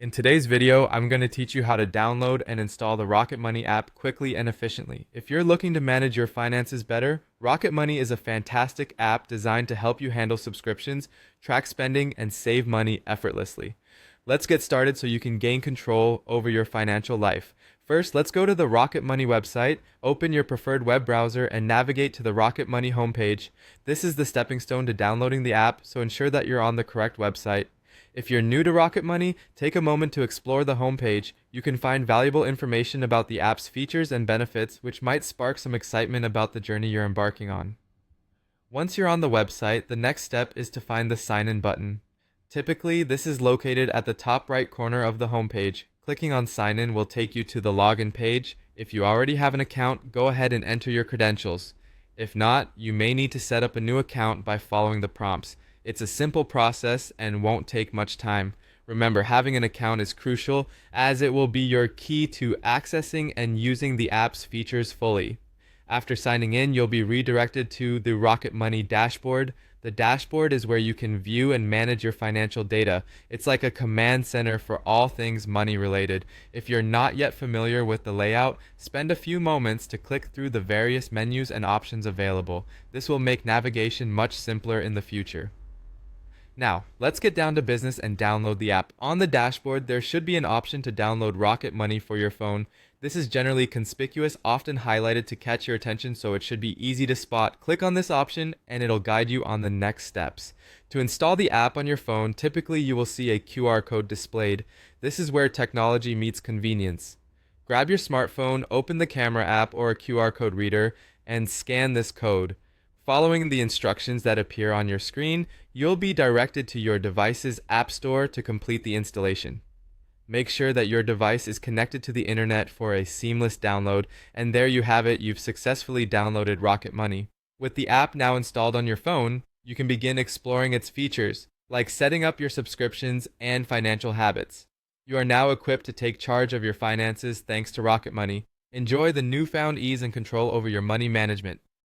In today's video, I'm going to teach you how to download and install the Rocket Money app quickly and efficiently. If you're looking to manage your finances better, Rocket Money is a fantastic app designed to help you handle subscriptions, track spending, and save money effortlessly. Let's get started so you can gain control over your financial life. First, let's go to the Rocket Money website, open your preferred web browser, and navigate to the Rocket Money homepage. This is the stepping stone to downloading the app, so ensure that you're on the correct website. If you're new to Rocket Money, take a moment to explore the homepage. You can find valuable information about the app's features and benefits, which might spark some excitement about the journey you're embarking on. Once you're on the website, the next step is to find the Sign In button. Typically, this is located at the top right corner of the homepage. Clicking on Sign In will take you to the login page. If you already have an account, go ahead and enter your credentials. If not, you may need to set up a new account by following the prompts. It's a simple process and won't take much time. Remember, having an account is crucial as it will be your key to accessing and using the app's features fully. After signing in, you'll be redirected to the Rocket Money dashboard. The dashboard is where you can view and manage your financial data. It's like a command center for all things money related. If you're not yet familiar with the layout, spend a few moments to click through the various menus and options available. This will make navigation much simpler in the future. Now, let's get down to business and download the app. On the dashboard, there should be an option to download Rocket Money for your phone. This is generally conspicuous, often highlighted to catch your attention, so it should be easy to spot. Click on this option and it'll guide you on the next steps. To install the app on your phone, typically you will see a QR code displayed. This is where technology meets convenience. Grab your smartphone, open the camera app or a QR code reader, and scan this code. Following the instructions that appear on your screen, you'll be directed to your device's app store to complete the installation. Make sure that your device is connected to the internet for a seamless download, and there you have it, you've successfully downloaded Rocket Money. With the app now installed on your phone, you can begin exploring its features, like setting up your subscriptions and financial habits. You are now equipped to take charge of your finances thanks to Rocket Money. Enjoy the newfound ease and control over your money management.